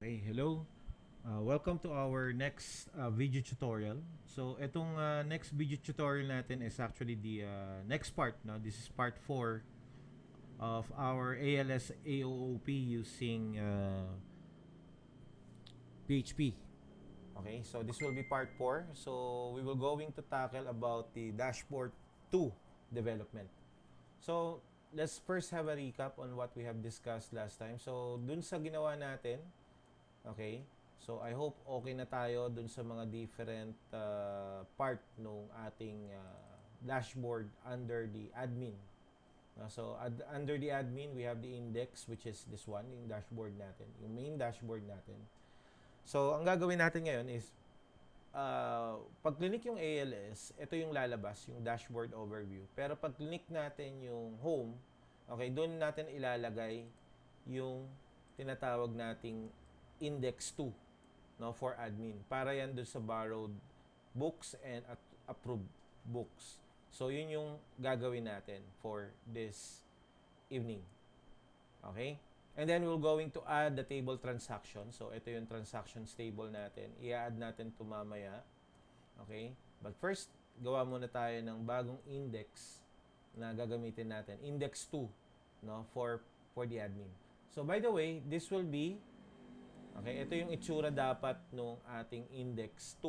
Okay, hello. Welcome to our next video tutorial. So, itong next video tutorial natin is actually the next part. No? This is part 4 of our ALS AOOP using PHP. Okay, so this will be part 4. So, we will going to tackle about the dashboard 2 development. So, let's first have a recap on what we have discussed last time. So, dun sa ginawa natin, okay, so I hope okay na tayo dun sa mga different part nung ating dashboard under the admin. So, under the admin, we have the index, which is this one, yung dashboard natin, yung main dashboard natin. So, ang gagawin natin ngayon is, pag clinic yung ALS, ito yung lalabas, yung dashboard overview. Pero pag clinic natin yung home, okay, doon natin ilalagay yung tinatawag nating index 2, no, for admin. Para yan doon sa borrowed books and approved books. So, yun yung gagawin natin for this evening. Okay? And then we're going to add the table transaction. So, ito yung transactions table natin. I-add natin ito mamaya. Okay? But first, gawa muna tayo ng bagong index na gagamitin natin. Index 2, no, for the admin. So, by the way, this will be, okay, ito yung itsura dapat nung ating index 2.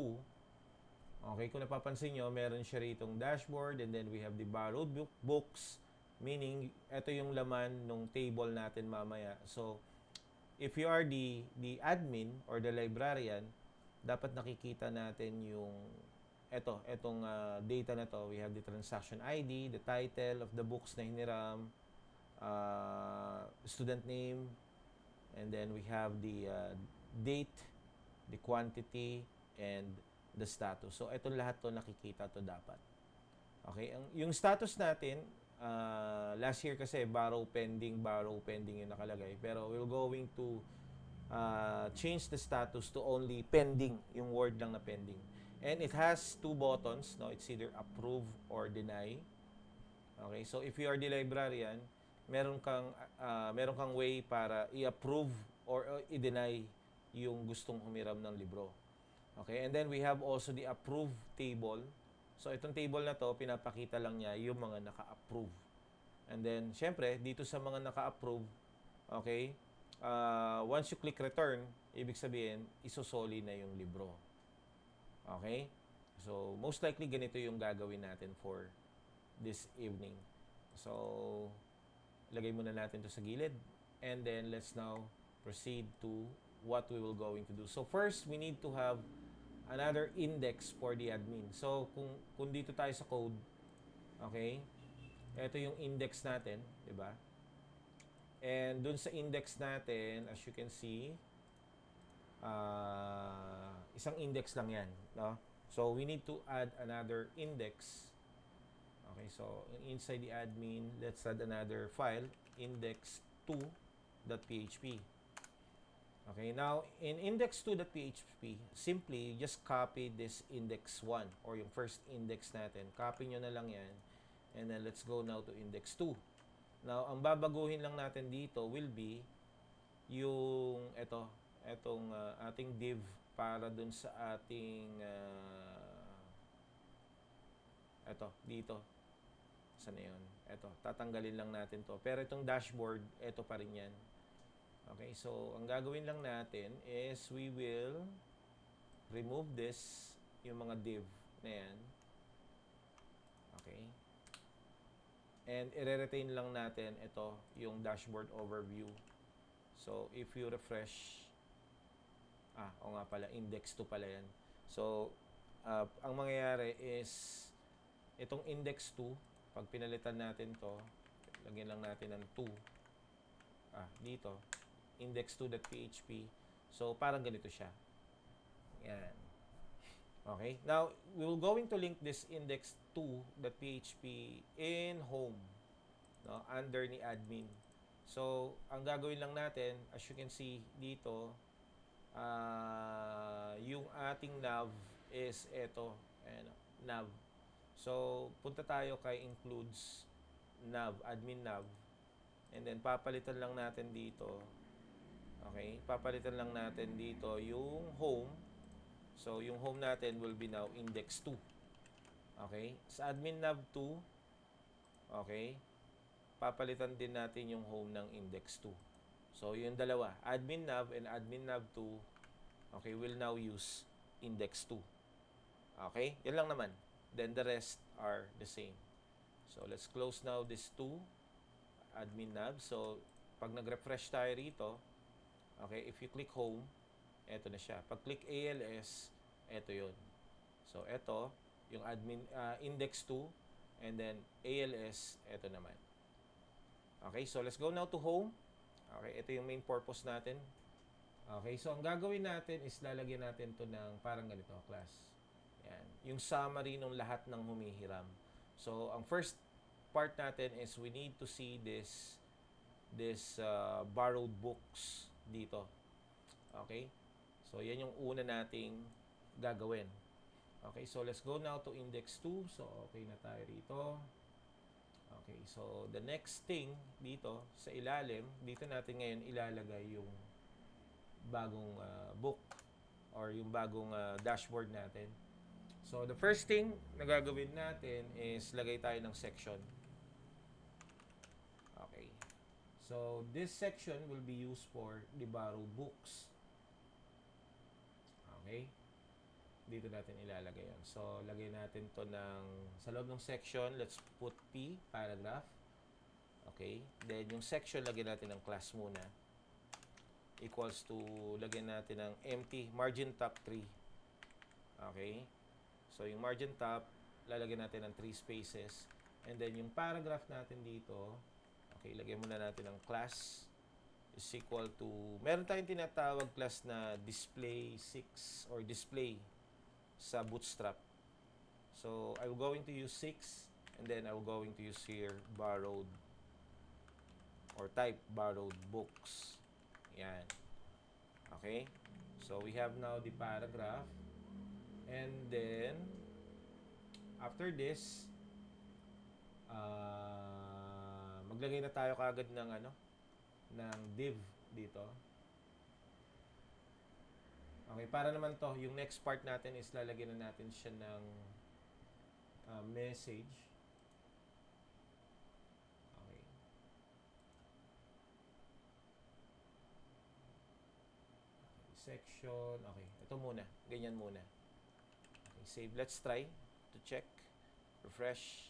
Okay, kung napapansin nyo, meron siya ritong dashboard and then we have the borrowed books. Meaning, ito yung laman ng table natin mamaya. So, if you are the admin or the librarian, dapat nakikita natin yung etong data na to. We have the transaction ID, the title of the books na hiniram, student name, and then we have the date, the quantity, and the status. So, ito lahat to nakikita to dapat. Okay, yung status natin, last year kasi borrow pending yung nakalagay. Pero we're going to change the status to only pending, yung word lang na pending. And it has two buttons, no? It's either approve or deny. Okay, so if you are the librarian, meron kang way para i-approve or i-deny yung gustong humiram ng libro. Okay, and then we have also the approve table. So, itong table na to, pinapakita lang niya yung mga naka-approve. And then, syempre, dito sa mga naka-approve, okay, once you click return, ibig sabihin, isosoli na yung libro. Okay? So, most likely, ganito yung gagawin natin for this evening. So, lagay muna natin to sa gilid. And then, let's now proceed to what we will going to do. So, first, we need to have another index for the admin. So, kung dito tayo sa code, okay, ito yung index natin, di ba? And dun sa index natin, as you can see, isang index lang yan, no? So, we need to add another index. Okay, so, inside the admin, let's add another file, index2.php. Okay, now in index2.php, simply just copy this index 1 or yung first index natin. Copy nyo na lang yan. And then let's go now to index 2. Now, ang babaguhin lang natin dito will be yung etong ating div para dun sa ating dito. Saan na yun? Tatanggalin lang natin to. Pero itong dashboard, ito pa rin yan. Okay, so ang gagawin lang natin is we will remove this, yung mga div na yan. Okay. And i-retain lang natin ito, yung dashboard overview. So, if you refresh, o nga pala, index 2 pala yan. So, ang mangyayari is, itong index 2, pag pinalitan natin to, lagyan lang natin ng 2. Dito. Index2.php. So, parang ganito siya. Yan. Okay. Now, we will going to link this index2.php in home, no, under ni admin. So, ang gagawin lang natin, as you can see dito, yung ating nav is ito. Ayan, nav. So, punta tayo kay includes nav, admin nav. And then, papalitan lang natin dito Okay, papalitan lang natin dito yung home. So, yung home natin will be now index 2. Okay, sa admin nav 2, okay, papalitan din natin yung home ng index 2. So, yung dalawa, admin nav and admin nav 2, okay, will now use index 2. Okay, yan lang naman. Then the rest are the same. So, let's close now this 2 admin nav. So, pag nag-refresh tayo rito, okay, if you click home, eto na siya. Pag click ALS, eto yon. So, eto, yung admin index 2, and then ALS, eto naman. Okay, so let's go now to home. Okay, ito yung main purpose natin. Okay, so ang gagawin natin is lalagyan natin to ng parang ganito, class. Yan, yung summary ng lahat ng humihiram. So, ang first part natin is we need to see this borrowed books dito. Okay? So, yan yung una nating gagawin. Okay, so let's go now to index 2. So, okay na tayo rito. Okay, so the next thing dito sa ilalim, dito natin ngayon ilalagay yung bagong book or yung bagong dashboard natin. So, the first thing na gagawin natin is lagay tayo ng section. Okay. So, this section will be used for the borrowed books. Okay. Dito natin ilalagay yan. So, lagay natin to ng, sa loob ng section, let's put P, paragraph. Okay. Then, yung section, lagyan natin ng class muna. Equals to, lagyan natin ng empty, margin top 3. Okay. So, yung margin top, lalagyan natin ng 3 spaces. And then, yung paragraph natin dito, okay, lagyan muna natin ng class is equal to, meron tayong tinatawag class na display 6 or display sa Bootstrap. So, I'm going to use 6 and then I'm going to use here borrowed or type borrowed books. Yan. Okay? So, we have now the paragraph and then after this maglagay na tayo kagad ng ng div dito. Okay, para naman to, yung next part natin is lalagyan na natin siya ng message. Okay. Section, okay. Ito muna, ganyan muna. Okay, save. Let's try to check. Refresh.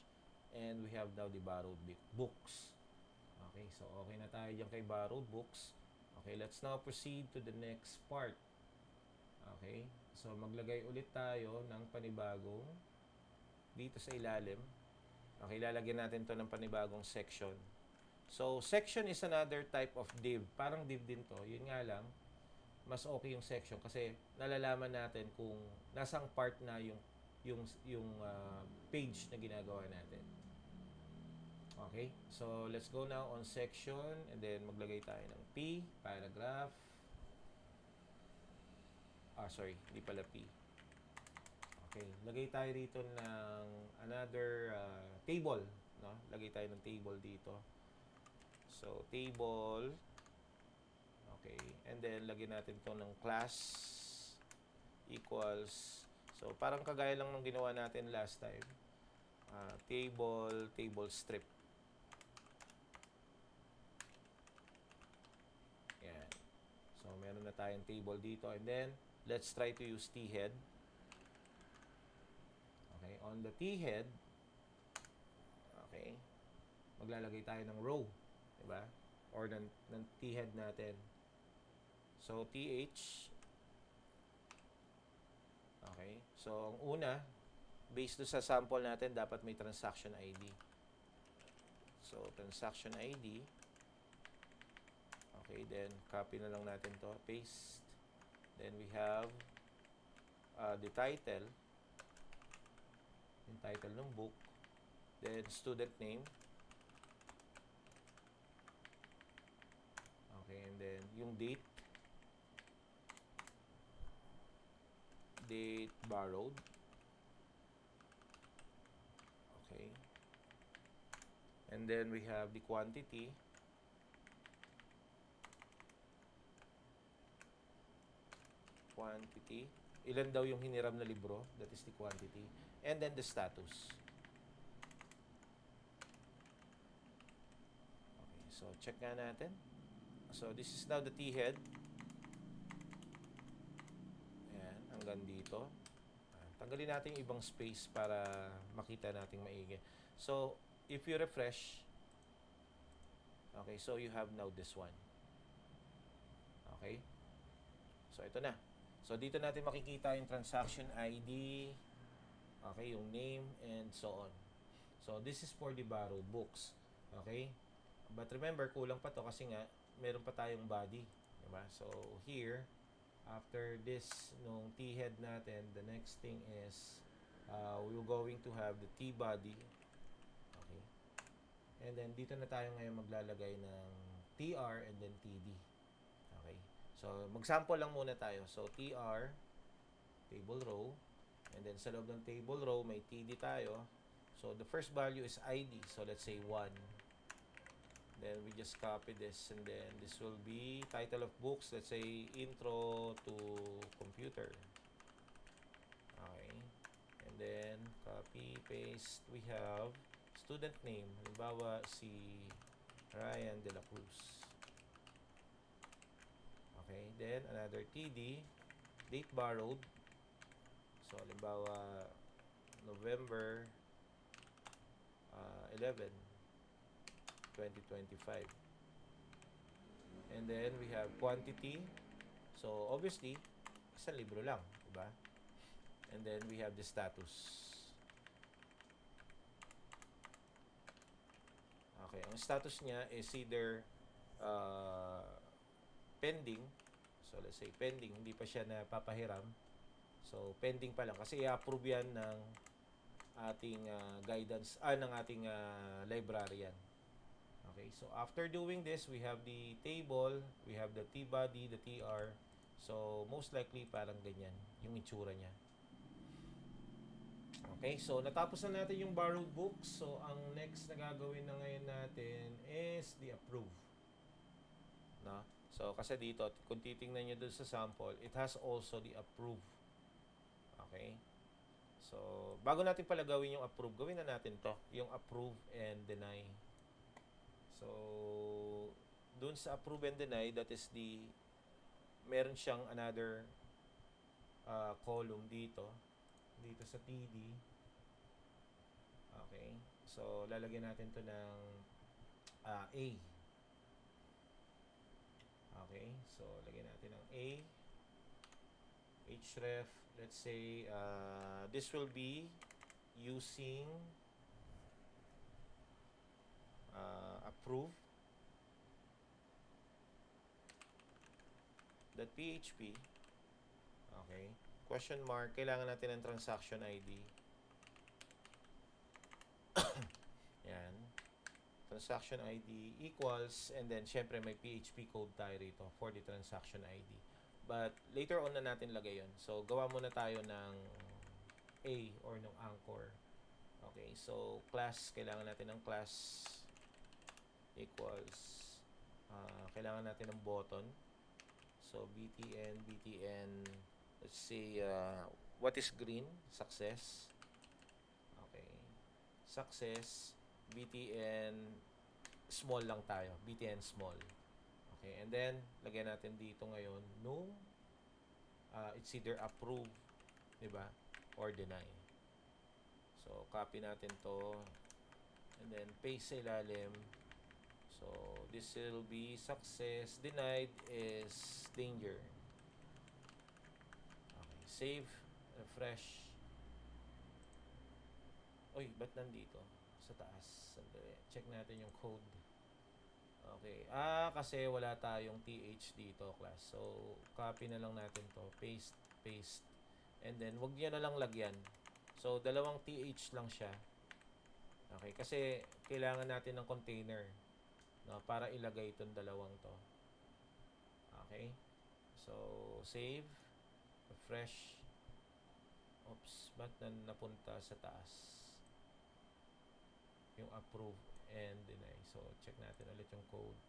And we have now the borrowed books. Okay, so okay na tayo dyan kay borrowed books. Okay, let's now proceed to the next part. Okay, so maglagay ulit tayo ng panibagong dito sa ilalim. Okay, lalagyan natin to ng panibagong section. So, section is another type of div. Parang div din to. Yun nga lang, mas okay yung section kasi nalalaman natin kung nasang part na yung page na ginagawa natin. Okay, so let's go now on section and then maglagay tayo ng P, paragraph. Sorry, hindi pala P. Okay, lagay tayo rito ng another table, no? Lagay tayo ng table dito. So, table. Okay, and then lagyan natin to ng class equals, so parang kagaya lang ng ginawa natin last time. Table strip. Yan. So, meron na tayong table dito and then let's try to use t-head. Okay, on the t-head, okay, maglalagay tayo ng row, diba? Or ng t-head natin. So, th, okay, so ang una, based sa sample natin, dapat may transaction ID. So, transaction ID, okay, then copy na lang natin to, paste. Then we have the title, yung title ng book, then student name, okay, and then yung date borrowed, okay, and then we have the quantity, quantity. Ilan daw yung hiniram na libro? That is the quantity. And then the status. Okay, so check nga natin. So this is now the T-head. Ayan, hanggang dito. Tanggalin natin yung ibang space para makita natin maigi. So, if you refresh, okay, so you have now this one. Okay? So, ito na. So, dito natin makikita yung transaction ID, okay, yung name, and so on. So, this is for the borrowed books. Okay? But remember, kulang pa to kasi nga, meron pa tayong body. Diba? So, here, after this, nung T-head natin, the next thing is, we're going to have the T-body. Okay. And then, dito na tayo ngayon maglalagay ng TR and then TD. Okay. So, mag-sample lang muna tayo. So, TR, table row. And then, sa loob ng table row, may TD tayo. So, the first value is ID. So, let's say 1. Then we just copy this, and then this will be title of books, let's say intro to computer. Okay. And then copy paste, we have student name, halimbawa si Ryan de la Cruz. Okay, then another TD, date borrowed. So halimbawa November 11 2025. And then we have quantity. So obviously, isang libro lang, diba? And then we have the status. Okay, ang status niya is either pending. So let's say pending, hindi pa siya napapahiram. So pending pa lang kasi i-approve yan ng ating guidance, ng ating librarian. Okay, so after doing this, we have the table, we have the T-body, the TR. So, most likely, parang ganyan, yung itsura niya. Okay, so natapos na natin yung borrowed books. So, ang next na gagawin na ngayon natin is the approve. No? So, kasi dito, kung titingnan nyo dun sa sample, it has also the approve. Okay? So, bago natin pala gawin yung approve, gawin na natin to, yung approve and deny. So, dun sa approve and deny, that is the, meron siyang another column dito sa TD. Okay. So, lalagyan natin to ng A. Okay. So, lagyan natin ng A. Href, let's say, this will be using approve .php. Okay. Question mark, kailangan natin ng transaction ID. Yan. Transaction ID equals, and then syempre may PHP code tayo rito for the transaction ID. But later on na natin lagay yun. So, gawa muna tayo ng A or ng anchor. Okay. So, class, kailangan natin ng class equals kailangan natin ng button. So btn, let's say what is green? Success. Okay, success, btn small lang tayo, btn small. Okay, and then lagyan natin dito ngayon no, it's either approve, diba, or deny. So copy natin to, and then paste sa ilalim. So, this will be success. Denied is danger. Okay. Save. Refresh. Uy, ba't nandito? Sa taas. Sandali. Check natin yung code. Okay. Kasi wala tayong TH dito, class. So, copy na lang natin to. Paste, paste. And then, wag nyo na lang lagyan. So, dalawang TH lang siya. Okay. Kasi, kailangan natin ng container. No, para ilagay itong dalawang to. Okay? So, save. Refresh. Oops, ba't napunta sa taas? Yung approve and deny. So, check natin ulit yung code.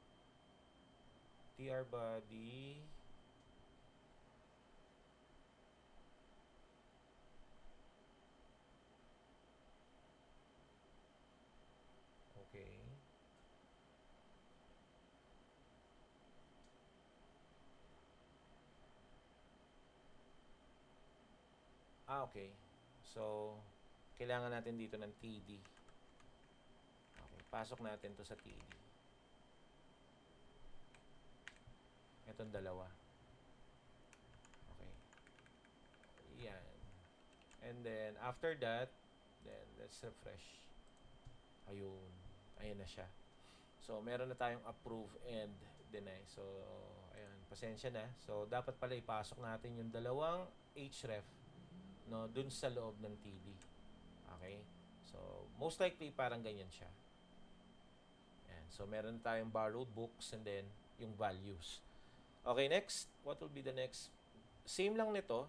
TR body. Okay. So, kailangan natin dito ng TD. Okay, pasok natin to sa TD. Itong dalawa. Okay. Yan. And then, after that, then let's refresh. Ayun. Ayan na siya. So, meron na tayong approve and deny. So, ayan. Pasensya na. So, dapat pala ipasok natin yung dalawang href, no, dun sa loob ng TD. Okay? So, most likely, parang ganyan siya. Ayan. So, meron tayong borrowed books and then yung values. Okay, next. What will be the next? Same lang nito.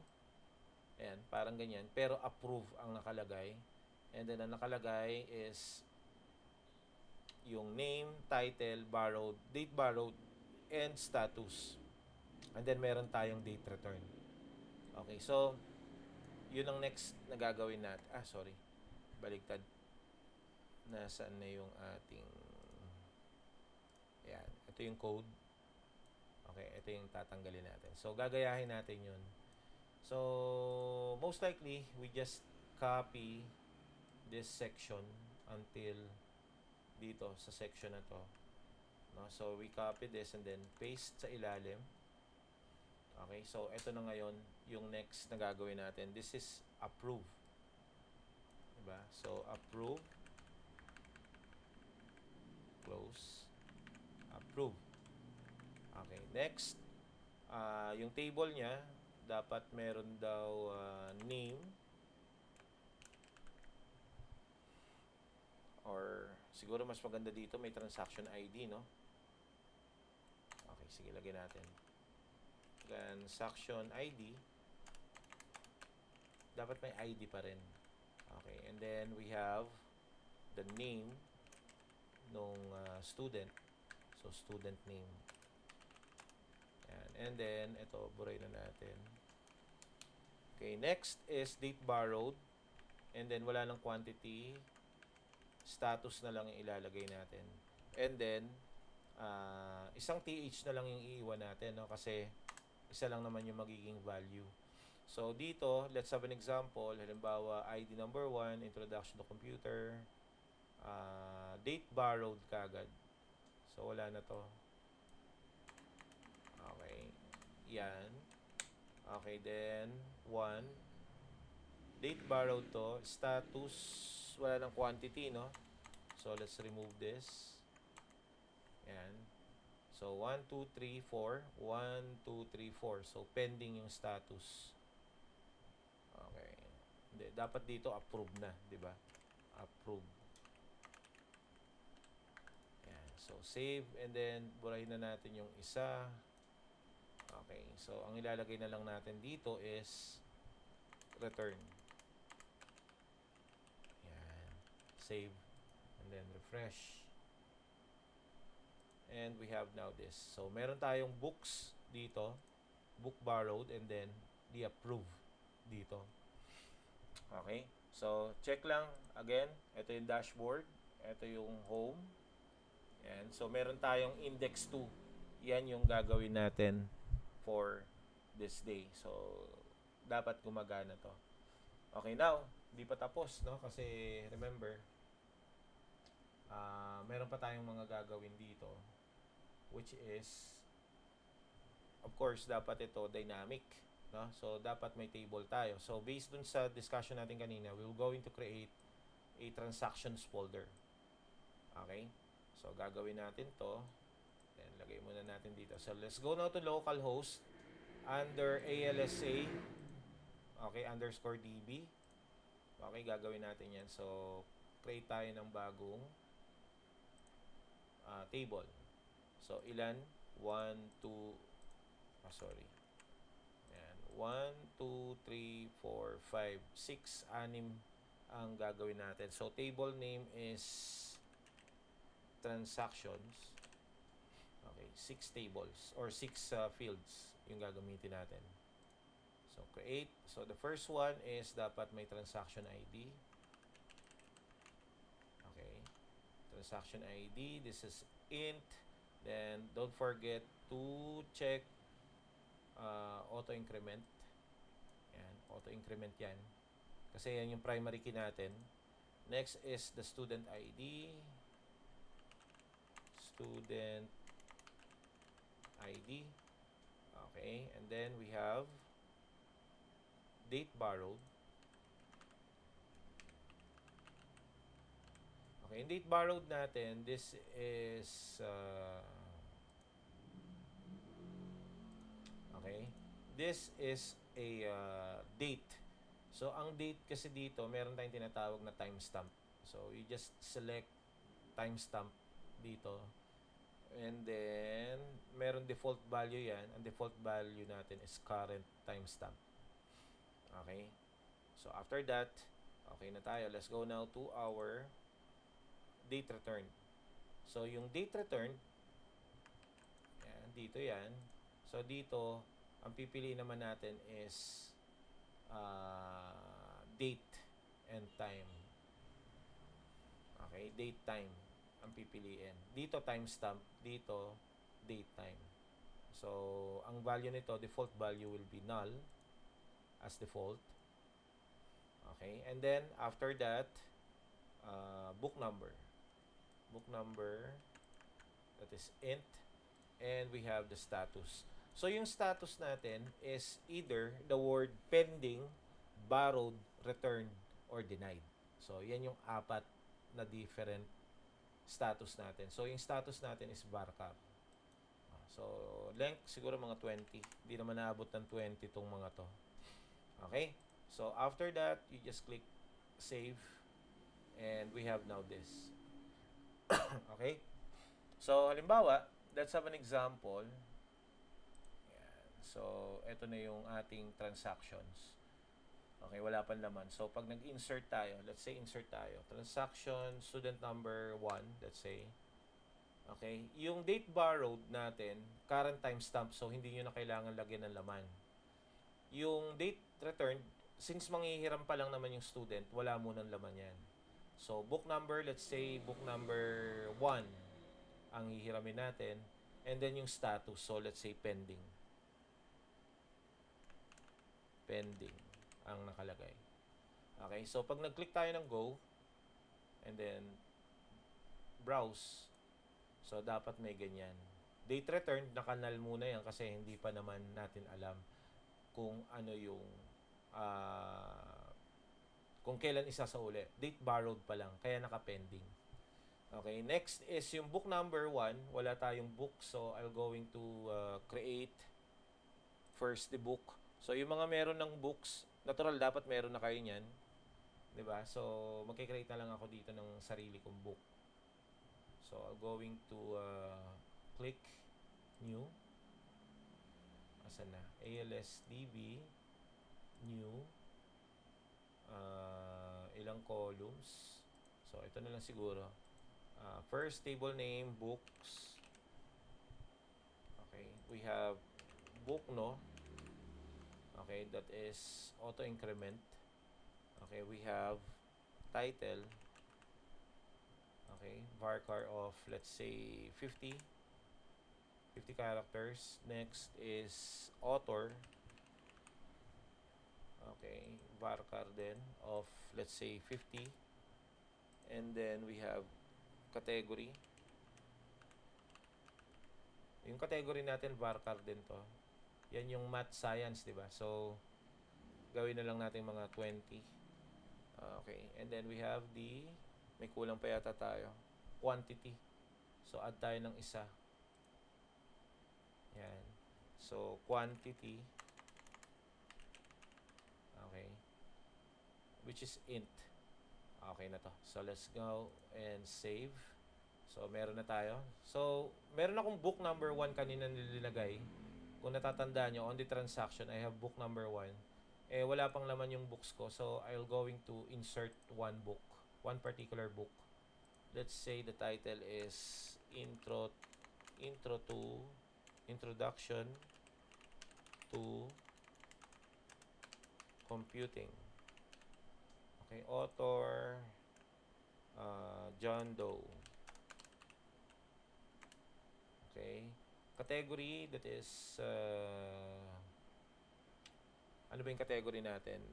Ayan, parang ganyan. Pero approve ang nakalagay. And then, ang nakalagay is yung name, title, borrowed, date borrowed, and status. And then, meron tayong date return. Okay, so, yun ang next na gagawin natin. Sorry. Baligtad. Nasaan na yung ating... Ayan, ito yung code. Okay, ito yung tatanggalin natin. So, gagayahin natin yun. So, most likely, we just copy this section until dito sa section na to. No? So, we copy this and then paste sa ilalim. Okay, so ito na ngayon yung next na gagawin natin. This is approve. Diba? So, approve. Close. Approve. Okay, next. Yung table niya, dapat meron daw name or siguro mas maganda dito may transaction ID, no? Okay, sige, lagyan natin. Transaction ID. Dapat may ID pa rin. Okay, and then we have the name nung student. So, student name. Ayan. And then, ito, buray na natin. Okay, next is date borrowed. And then, wala ng quantity. Status na lang yung ilalagay natin. And then, isang TH na lang yung iiwan natin, no? Kasi, isa lang naman yung magiging value. So, dito, let's have an example. Halimbawa, ID number 1, introduction to computer. Date borrowed kagad. So, wala na to. Okay. Yan. Okay, then 1. Date borrowed to. Status, wala ng quantity, no? So, let's remove this. Yan. So, 1, 2, 3, 4. 1, 2, 3, 4. So, pending yung status. Okay. Hindi, dapat dito approve na, di ba? Approve. Yan. So, save and then burahin na natin yung isa. Okay. So, ang ilalagay na lang natin dito is return. Yan. Save and then refresh. And we have now this. So, meron tayong books dito. Book borrowed and then the approve dito. Okay? So, check lang. Again, ito yung dashboard. Ito yung home. Yan. So, meron tayong index 2. Yan yung gagawin natin for this day. So, dapat gumagana to. Okay, now, di pa tapos, no? Kasi, remember, meron pa tayong mga gagawin dito, which is, of course, dapat ito dynamic, no? So, dapat may table tayo. So, based dun sa discussion natin kanina, we're going to create a transactions folder. Okay? So, gagawin natin to. Then, lagay muna natin dito. So, let's go now to localhost under ALSA. Okay, underscore DB. Okay, gagawin natin yan. So, create tayo ng bagong table. So, ilan? 1, 2, sorry. Ayan. 1, 2, 3, 4, 5, 6, 6 ang gagawin natin. So, table name is transactions. Okay, 6 tables or 6 fields yung gagamitin natin. So, create. So, the first one is dapat may transaction ID. Okay. Transaction ID. This is int. Then, don't forget to check auto increment. Yan. Auto increment yan. Kasi yan yung primary key natin. Next is the student ID. Student ID. Okay. And then we have date borrowed. Okay. In date borrowed natin, this is okay. This is a date. So, ang date kasi dito, meron tayong tinatawag na timestamp. So, you just select timestamp dito. And then, meron default value yan. Ang default value natin is current timestamp. Okay? So, after that, okay na tayo. Let's go now to our date return. So, yung date return, yan, dito yan. So, dito, ang pipiliin naman natin is date and time. Okay, date time ang pipiliin. Dito timestamp, dito date time. So, ang value nito, default value will be null as default. Okay, and then after that, book number. Book number, that is int, and we have the status. So, yung status natin is either the word pending, borrowed, returned, or denied. So, yan yung apat na different status natin. So, yung status natin is varchar. So, length siguro mga 20. Hindi naman naabot ng 20 itong mga to. Okay? So, after that, you just click save. And we have now this. Okay? So, halimbawa, let's have an example. So, ito na yung ating transactions. Okay, wala pang laman. So, pag nag-insert tayo, let's say insert tayo. Transaction, student number 1, let's say. Okay, yung date borrowed natin, current timestamp, so hindi nyo na kailangan lagyan ng laman. Yung date returned, since manghihiram pa lang naman yung student, wala munang laman yan. So, book number, let's say book number 1 ang hihiramin natin. And then yung status, so let's say pending. Pending ang nakalagay. Okay, so pag nag-click tayo ng go and then browse, so dapat may ganyan. Date returned, naka-null muna yan kasi hindi pa naman natin alam kung ano yung kung kailan isasauli. Date borrowed pa lang, kaya naka-pending. Okay, next is yung book number 1, wala tayong book, so I'm going to create first the book. So, yung mga meron ng books, natural dapat meron na kayo niyan. 'Di ba? So, magki-create na lang ako dito ng sarili kong book. So, I'm going to click new. Asan na? ALSDB new ilang columns. So, ito na lang siguro. First table name books. Okay, we have book, no? Okay, that is auto increment. Okay, we have title. Okay, varchar of let's say 50 characters. Next is author. Okay, varchar din of let's say 50. And then we have category. Yung category natin varchar din to. Yan yung math science, di ba? So, gawin na lang natin mga 20. Okay. And then we have the, may kulang pa yata tayo, quantity. So, add tayo ng isa. Yan. So, quantity. Okay. Which is int. Okay na to. So, let's go and save. So, meron na tayo. So, meron akong book number 1 kanina nilagay. Kung natatandaan nyo, on the transaction, I have book number 1. Eh, wala pang laman yung books ko. So, I'll going to insert one book. One particular book. Let's say the title is Introduction to Computing. Okay, author, John Doe. Okay. Category, that is, ano ano ba yung category natin?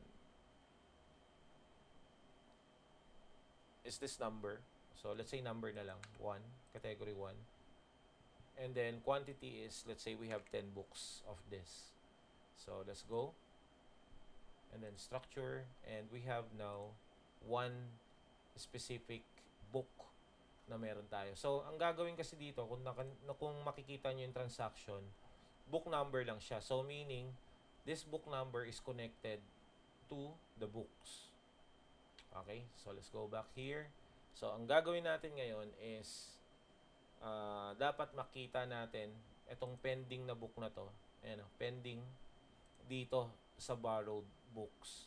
Is this number? So, let's say number na lang. 1, category 1. And then, quantity is, let's say we have 10 books of this. So, let's go. And then, structure. And we have now one specific book na meron tayo. So, ang gagawin kasi dito, kung makikita nyo yung transaction, book number lang siya. So, meaning, this book number is connected to the books. Okay? So, let's go back here. So, ang gagawin natin ngayon is, dapat makita natin itong pending na book na to. Ayan, pending dito sa borrowed books.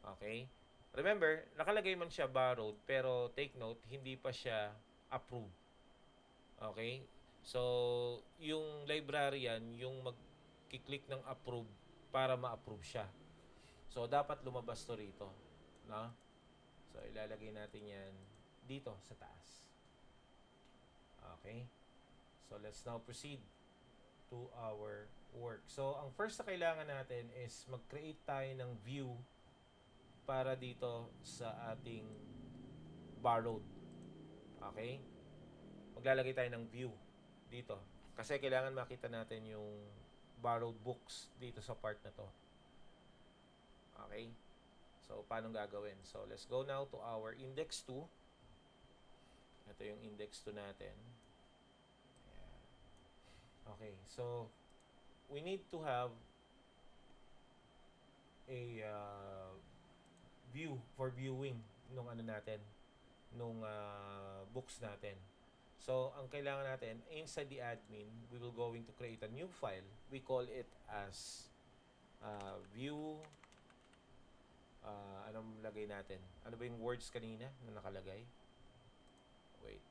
Okay? Remember, nakalagay man siya borrowed, pero take note, hindi pa siya approved. Okay? So, yung librarian, yung mag-click ng approve para ma-approve siya. So, dapat lumabas to rito. No? So, ilalagay natin yan dito sa taas. Okay? So, let's now proceed to our work. So, ang first na kailangan natin is mag-create tayo ng view para dito sa ating borrowed. Okay? Maglalagay tayo ng view dito. Kasi kailangan makita natin yung borrowed books dito sa part na to. Okay? So, paano gagawin? So, let's go now to our index 2. Ito yung index 2 natin. Ayan. Okay. So, we need to have a view for viewing nung ano natin, nung books natin. So, ang kailangan natin, inside the admin, we will going to create a new file. We call it as view, anong lagay natin? Ano ba yung words kanina na nakalagay? Wait.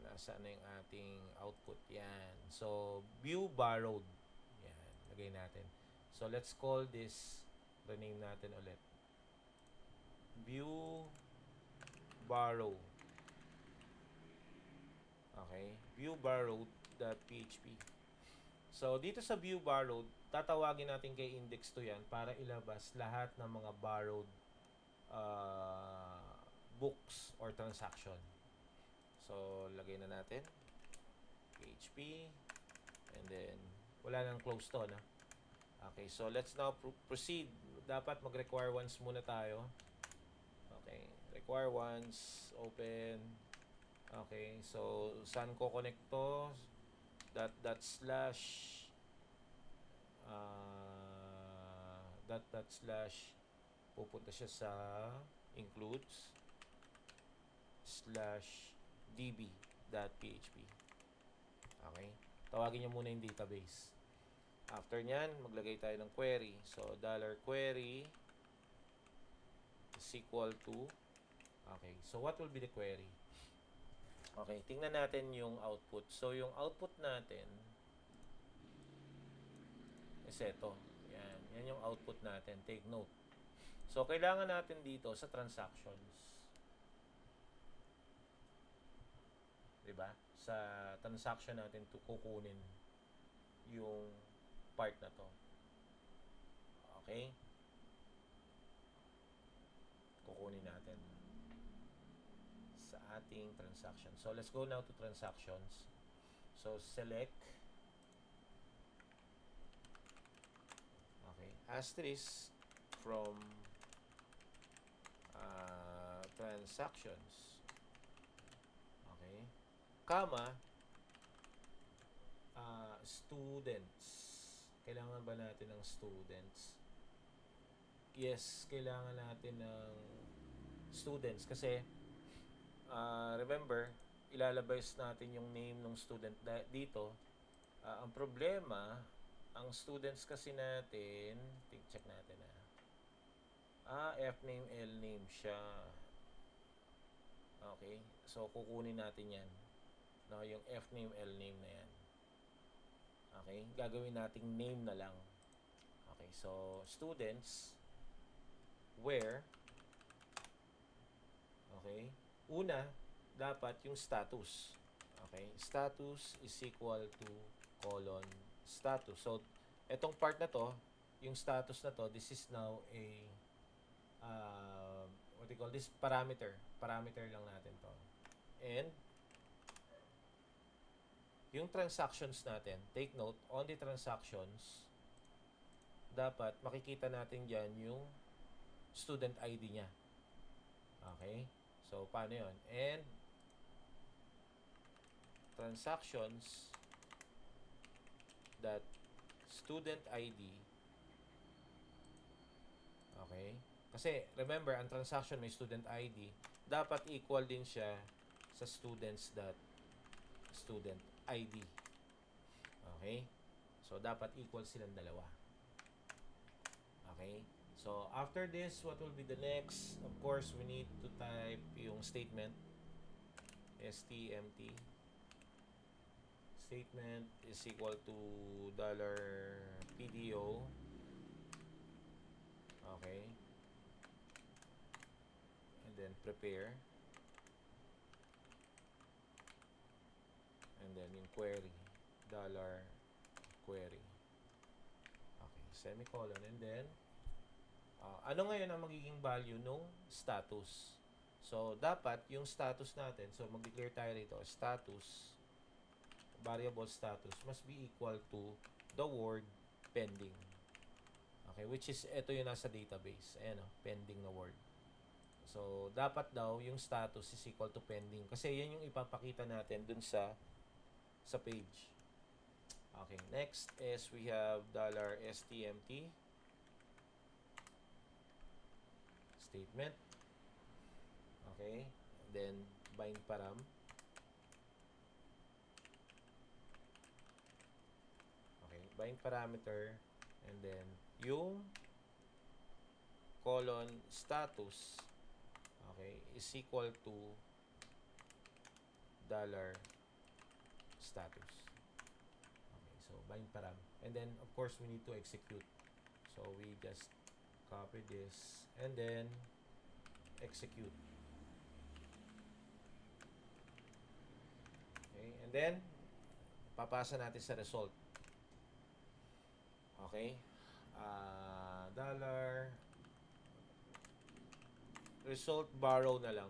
Nasaan na yung ating output? Yan. So, view borrowed. Yan. Lagay natin. So, let's call this, rename natin ulit. View borrow. Okay? View borrowed.php. So, dito sa view borrowed, tatawagin natin kay index 2 yan para ilabas lahat ng mga borrowed books or transaction. So, lagay na natin PHP and then wala nang close to, na. Okay, so let's now proceed. Dapat mag-require once muna tayo. Okay, require once, open. Okay, so saan ko connect to? Dot slash pupunta siya sa includes slash db.php. Okay, tawagin niyo muna yung database. After nyan, maglagay tayo ng query. So, $query is equal to, okay, so what will be the query? Okay, tingnan natin yung output. So, yung output natin is ito. Yan yung output natin. Take note. So, kailangan natin dito sa transactions. Diba? Sa transaction natin to kukunin yung part na to. Okay? Kukunin natin sa ating transaction. So, let's go now to transactions. So, select asterisk from transactions. Okay? Comma students. Kailangan ba natin ng students? Yes, kailangan natin ng students kasi remember, ilalabas natin yung name ng student dito. Ang problema, ang students kasi natin, check natin F-name, L-name siya. Okay, so kukunin natin yan. No, yung F-name, L-name na yan. Okay, gagawin nating name na lang. Okay, so students where, okay, una, dapat yung status. Okay, status is equal to status. So, etong part na to, yung status na to, this is now a what do you call this? Parameter. Parameter lang natin to. And yung transactions natin, take note, on the transactions, dapat makikita natin dyan yung student ID niya. Okay? So, paano yun? And transactions that student ID, okay? Kasi, remember, ang transaction may student ID, dapat equal din siya sa students that student ID. Okay? So, dapat equal silang dalawa. Okay? So, after this, what will be the next? Of course, we need to type yung statement. STMT. Statement is equal to $PDO. Okay. And then prepare. And then yung query. $query. Okay. Semicolon. And then, ano ngayon ang magiging value nung status? So, dapat yung status natin, so mag-declare tayo rito, status, variable status must be equal to the word pending. Okay, which is, ito yung nasa database. Ayan o, pending na word. So, dapat daw yung status is equal to pending. Kasi yan yung ipapakita natin dun sa page. Okay, next is we have $stmt statement. Okay, and then bind param. Okay, bind parameter, and then yung colon status, okay, is equal to $status. Okay, so bind param, and then of course we need to execute. So we just copy this and then execute. Okay, and then papasa natin sa result. Okay, dollar result borrow na lang.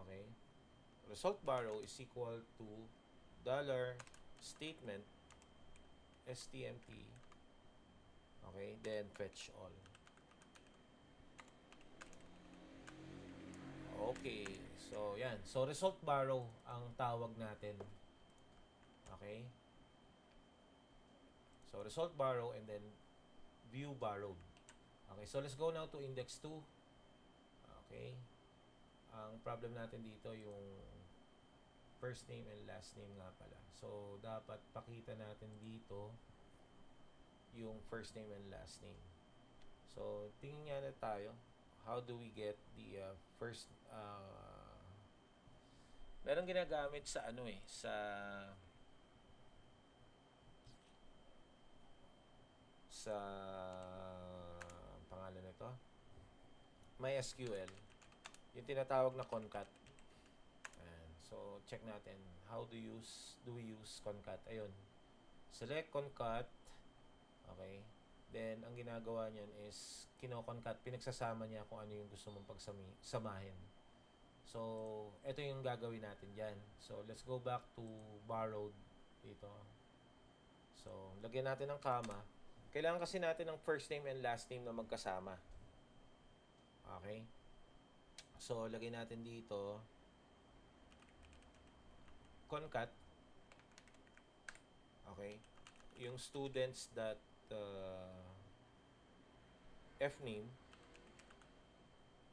Okay, result borrow is equal to dollar statement STMT. Okay, then fetch all. Okay, so yan. So result borrow ang tawag natin. Okay, so result borrow and then view borrowed. Okay, so let's go now to index 2. Okay, ang problem natin dito yung first name and last name nga pala. So dapat pakita natin dito yung first name and last name. So tingin nga na tayo, how do we get the first merong ginagamit sa ano sa pangalan nito, MySQL, yung tinatawag na concat. Ayan. So check natin, how do we use concat? Ayun, select concat. Okay, then ang ginagawa niyan is kino-concat, pinagsasama niya kung ano yung gusto mong pagsamahin. So ito yung gagawin natin diyan. So let's go back to borrowed dito. So lagyan natin ng comma. Kailangan kasi natin ng first name and last name na magkasama. Okay? So, lagay natin dito concat. Okay? Yung students that fname,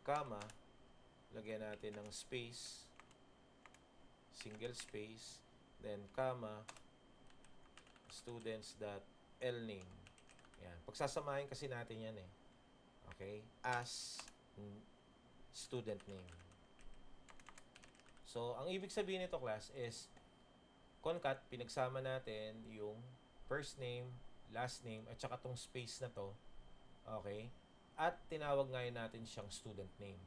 comma, lagyan natin ng space, single space, then comma, students that lname. Yan. Pagsasamahin kasi natin yan eh. Okay? As student name. So, ang ibig sabihin nito class is concat, pinagsama natin yung first name, last name, at saka tong space na to. Okay? At tinawag ngayon natin siyang student name.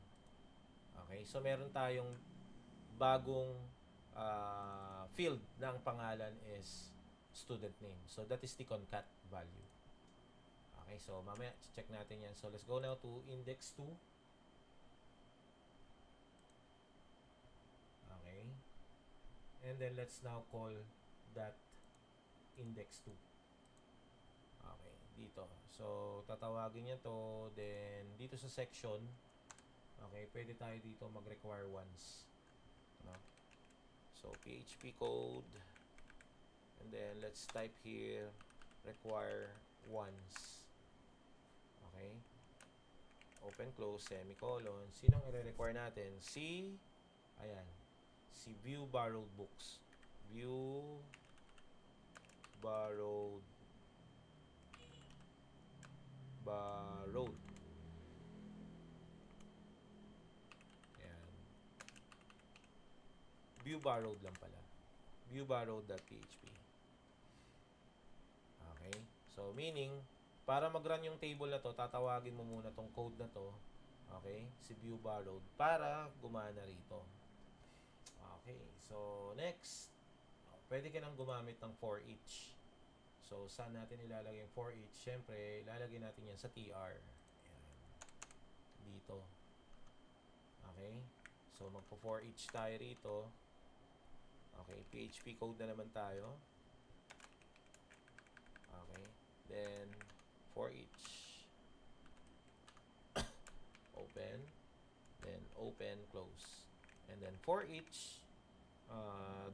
Okay? So, meron tayong bagong field na ang pangalan is student name. So that is the concat value. Okay, so mamaya check natin yan. So let's go now to index 2. Okay. And then let's now call that index 2. Okay, dito. So tatawagin niya to, then dito sa section, okay, pwede tayo dito mag-require once. No? So PHP code, and then let's type here require once. Okay, open close semicolon. Sinong i-require natin? Ayan, si view borrowed books. View borrowed ayan, view borrowed lang pala, view borrowed.php. Okay, so meaning para mag-run yung table na to, tatawagin mo muna tong code na to, okay, si view borrowed, para gumana rito. Okay, so next, pwede ka nang gumamit ng for each. So saan natin ilalagay yung for each? Syempre ilalagay natin yan sa tr. Ayan, dito. Okay, so magpo for each tayo rito. Okay, PHP code na naman tayo. Okay, then for each, open, then open, close, and then for each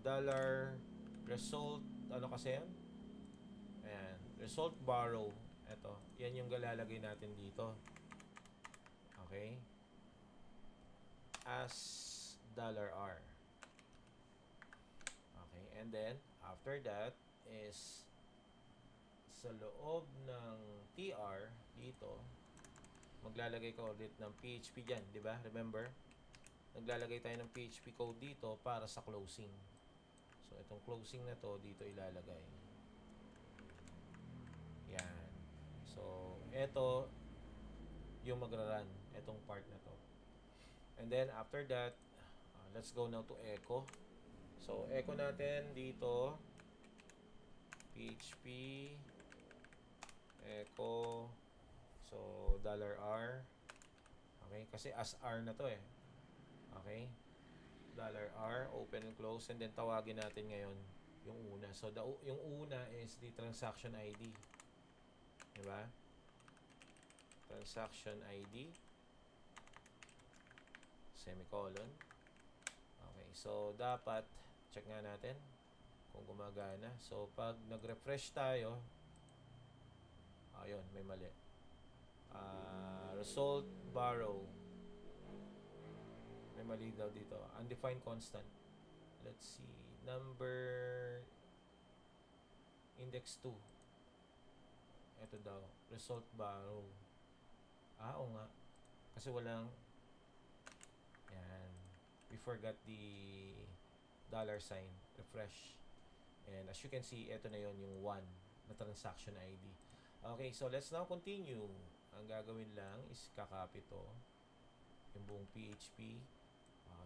dollar result, ano kasi yan? Ayan, result borrow. Ito, yan yung galalagay natin dito. Okay, as $r. Okay, and then after that is sa loob ng tr dito, maglalagay ka ulit ng PHP dyan, di ba? Remember? Naglalagay tayo ng PHP code dito para sa closing. So, itong closing na to, dito ilalagay. Yan. So, ito yung magra-run, itong part na to. And then, after that, let's go now to echo. So, echo natin dito, PHP echo, so $r. Okay, kasi as R na to eh. Okay, $r, open and close, and then tawagin natin ngayon yung una. So yung una is the transaction ID, di ba? Transaction ID semicolon. Okay, so dapat check nga natin kung gumagana. So pag nag-refresh tayo, ayun, may mali. Result borrow, may mali daw dito. Undefined constant. Let's see. Number index 2. Ito daw. Result borrow. Oo nga. Kasi walang, yan. We forgot the $sign. Refresh. And as you can see, ito na yon yung 1 na transaction ID. Okay, so let's now continue. Ang gagawin lang is kakopy to, yung buong PHP.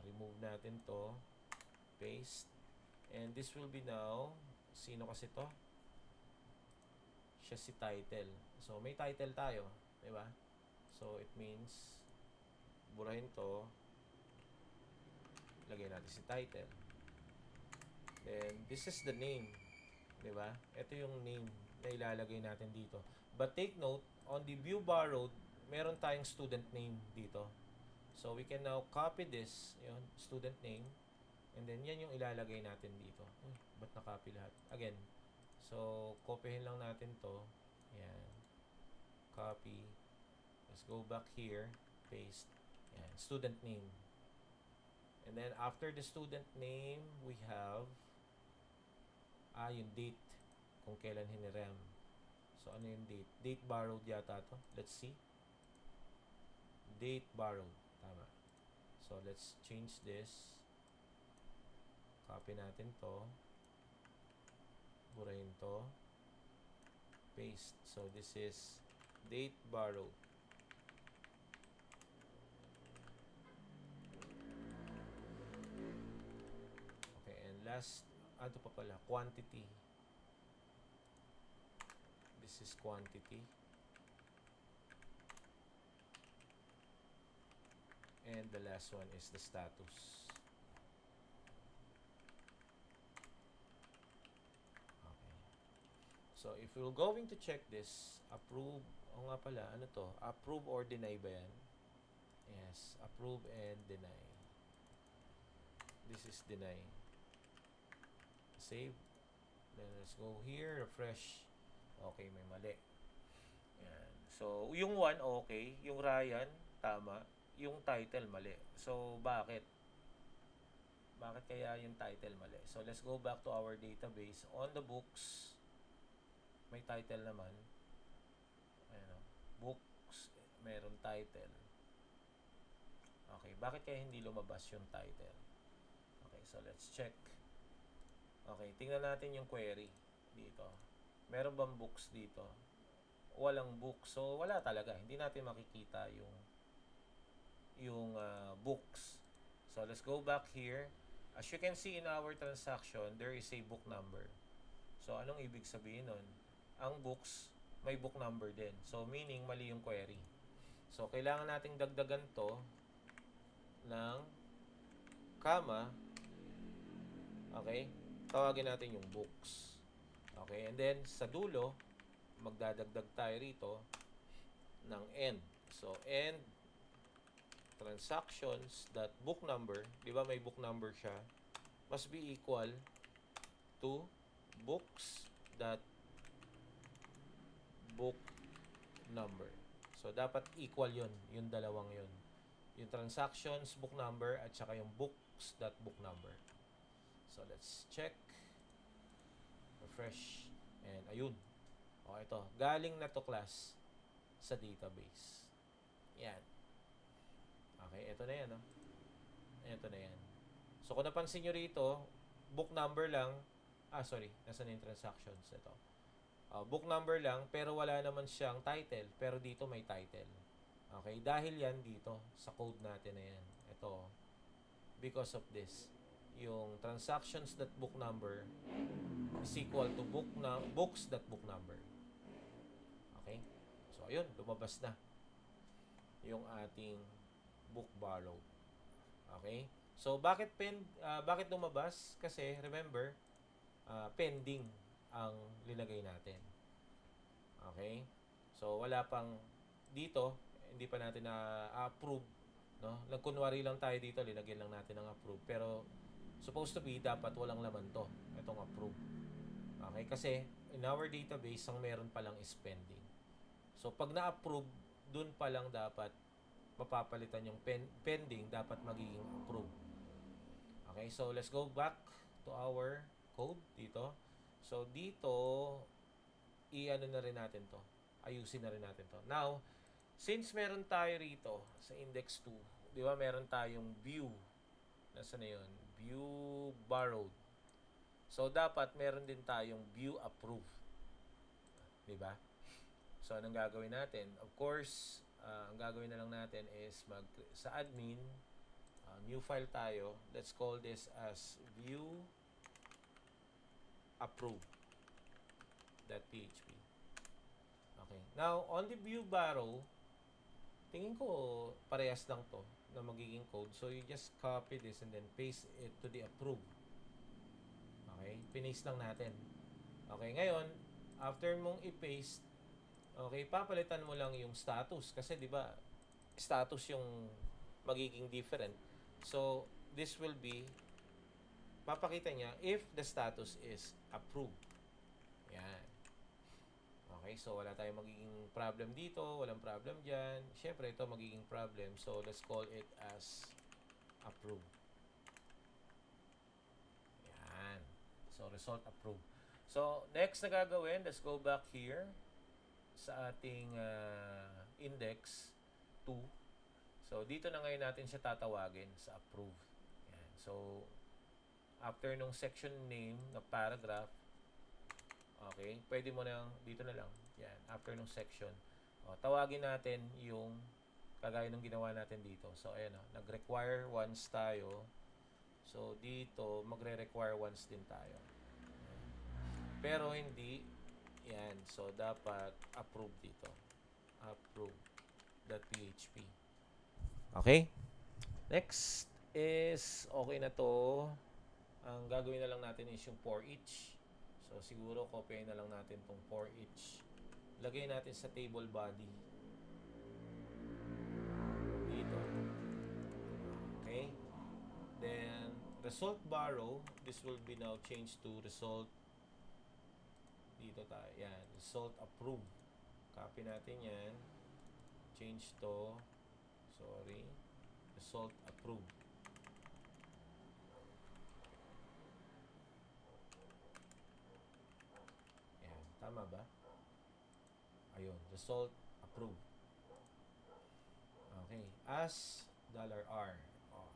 Remove natin to. Paste. And this will be now, sino kasi to? Siya si title. So, may title tayo. Diba? So, it means, burahin to. Lagay natin si title. Then, this is the name. Diba? Ito yung name na ilalagay natin dito. But take note, on the view borrowed, meron tayong student name dito. So, we can now copy this, yun, student name, and then yan yung ilalagay natin dito. Uy, ba't na-copy lahat? Again, so, copyhin lang natin to. Yan. Copy. Let's go back here. Paste. Yan. Student name. And then, after the student name, we have yung date. Kung kailan hinirem. So, ano yung date? Date borrowed yata to. Let's see. Date borrowed. Tama. So, let's change this. Copy natin to. Burahin to. Paste. So, this is date borrowed. Okay, and last, ano pa pala? Quantity. This is quantity. And the last one is the status. Okay. So, if we're going to check this, approve, o nga pala, ano to? Approve or deny ba yan? Yes, approve and deny. This is deny. Save. Then let's go here, refresh. Okay, may mali. Yan. So, yung 1, okay. Yung Ryan, tama. Yung title, mali. So, bakit? Bakit kaya yung title mali? So, let's go back to our database. On the books, may title naman. Ayan o. Books, meron title. Okay, bakit kaya hindi lumabas yung title? Okay, so let's check. Okay, tingnan natin yung query dito. Meron bang books dito? Walang books. So, wala talaga. Hindi natin makikita yung books. So, let's go back here. As you can see in our transaction, there is a book number. So, anong ibig sabihin nun? Ang books, may book number din. So, meaning, mali yung query. So, kailangan nating dagdagan to ng comma. Okay? Tawagin natin yung books. Okay? And then, sa dulo, magdadagdag tayo rito ng end. So, end transactions.book number, di ba may book number siya, must be equal to books.book number. So, dapat equal yun, yung dalawang yun. Yung transactions book number at saka yung books.book number. So, let's check. Refresh. And ayun. O, ito. Galing na to class sa database. Yan. Okay, ito na yan. No? Ito na yan. So, kung napansin nyo rito, book number lang. Sorry. Nasaan yung transactions? Ito. Book number lang, pero wala naman siyang title. Pero dito may title. Okay, dahil yan dito sa code natin na yan. Ito. Because of this. Yung transactions.book number is equal to books.book number. Okay? So, ayun. Lumabas na yung ating book borrow. Okay? So, bakit lumabas? Kasi, remember, pending ang linagay natin. Okay? So, wala pang dito, hindi pa natin na-approve. No? Nagkunwari lang tayo dito, linagyan lang natin ng approve. Pero, supposed to be, dapat walang laman to. Itong approve. Okay? Kasi, in our database, ang meron palang is pending. So, pag na-approve, dun pa lang dapat mapapalitan yung pending, dapat magiging approve. Okay? So, let's go back to our code dito. So, dito, i-ano na rin natin to. Ayusin na rin natin to. Now, since meron tayo rito sa index 2, di ba meron tayong view. Nasaan na yun? View borrowed. So, dapat meron din tayong view approved. Di ba? So, anong gagawin natin? Of course, ang gagawin na lang natin is sa admin, new file tayo. Let's call this as view approved.php. Okay. Now, on the view borrow, tingin ko parehas lang to na magiging code. So, you just copy this and then paste it to the approve. Okay? Pinaste lang natin. Okay, ngayon, after mong i-paste, okay, papalitan mo lang yung status. Kasi, di ba, status yung magiging different. So, this will be, papakita niya if the status is approved. Yan. Okay, so wala tayong magiging problem dito, walang problem dyan. Siyempre, ito magiging problem. So, let's call it as approved. Yan. So, result approved. So, next na gagawin, let's go back here sa ating index 2. So, dito na ngayon natin siya tatawagin sa approve. Yan. So, after nung section name na paragraph, okay, pwede mo nang, dito na lang, yan, after nung section, tawagin natin yung, kagaya nung ginawa natin dito. So, ayan, nag-require once tayo. So, dito, magre-require once din tayo. Pero, hindi, yan, So, dapat approve dito. Approve.php. Okay? Next is, okay na to. Ang gagawin na lang natin is yung for each. So, siguro copy na lang natin tong for each. Lagay natin sa table body. Dito. Okay? Then, result borrow, this will be now changed to result. Dito tayo. Yan. Result approve. Copy natin yan. Change to. Sorry. Result approve. Yan. Tama ba? Ayun. Result approve. Okay. As $R.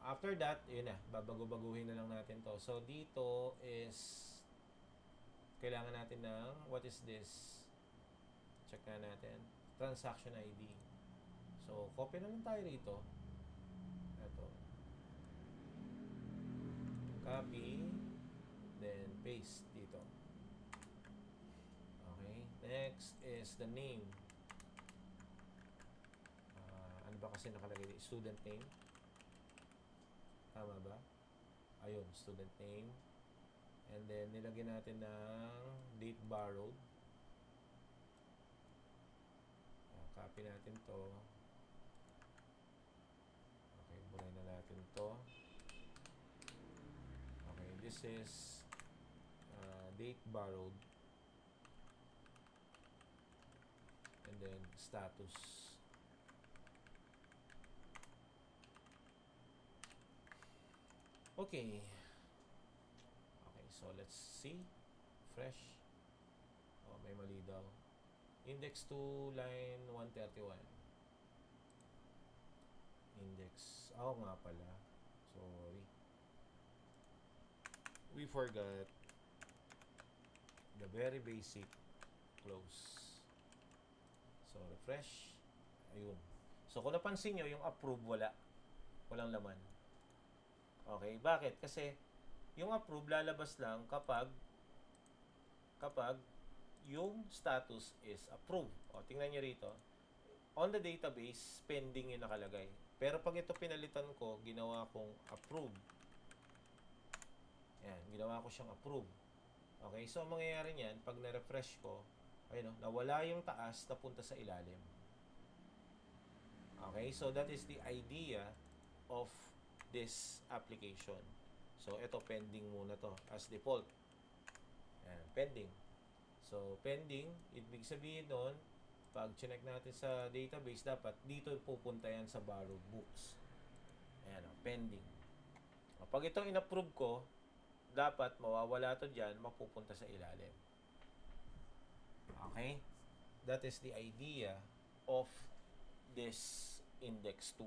After that, yun na. Babago-baguhin na lang natin to. So, dito is kailangan natin ng what is this? Check na natin. Transaction ID. So, copy na lang tayo rito. Ito. Copy. Then, paste dito. Okay. Next is the name. Ano ba kasi nakalagay dito? Student name. Tama ba? Ayun, student name. And then, nilagyan natin ng date borrowed. Copy natin to. Okay, buray na natin to. Okay, this is date borrowed. And then, status. Okay. So, let's see. Fresh. Oh, may mali daw. Index 2, line 131. Index. Oh, nga pala. Sorry. We forgot the very basic close. So, refresh. Ayun. So, kung napansin nyo, yung approve, wala. Walang laman. Okay. Bakit? Kasi, yung approve lalabas lang kapag yung status is approved. O, tingnan nyo rito. On the database, pending yung nakalagay. Pero pag ito pinalitan ko, ginawa kong approve. Yan, ginawa ko siyang approve. Okay, so ang mangyayari niyan, pag na-refresh ko, ayun, nawala yung taas, napunta sa ilalim. Okay, so that is the idea of this application. So, ito, pending muna to as default. Ayan, pending. So, pending, ibig sabihin nun, pag chinek natin sa database, dapat dito pupunta yan sa borrowed books. Ayan, pending. Pag ito in-approve ko, dapat mawawala to dyan, mapupunta sa ilalim. Okay? That is the idea of this index 2.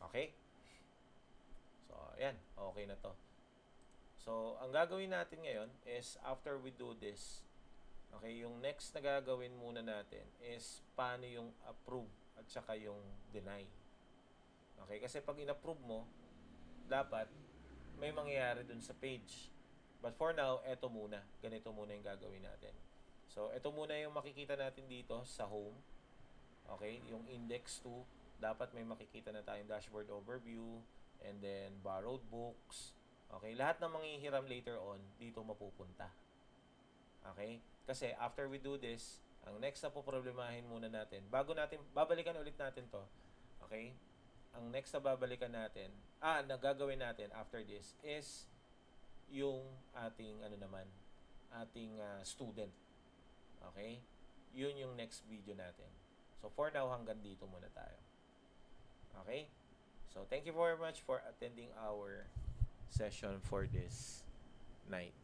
Okay? So, ayan. Okay na to. So, ang gagawin natin ngayon is after we do this, okay, yung next na gagawin muna natin is paano yung approve at saka yung deny. Okay? Kasi pag in-approve mo, dapat may mangyayari dun sa page. But for now, eto muna. Ganito muna yung gagawin natin. So, eto muna yung makikita natin dito sa home. Okay? Yung index 2. Dapat may makikita na tayong dashboard overview and then borrowed books. Okay, lahat ng manghihiram later on dito mapupunta. Okay? Kasi after we do this, ang next na po problemahin muna natin, bago natin babalikan ulit natin 'to. Okay? Ang next na babalikan natin, na gagawin natin after this is yung ating ating student. Okay? Yun yung next video natin. So for now hanggang dito muna tayo. Okay? So, thank you very much for attending our session for this night.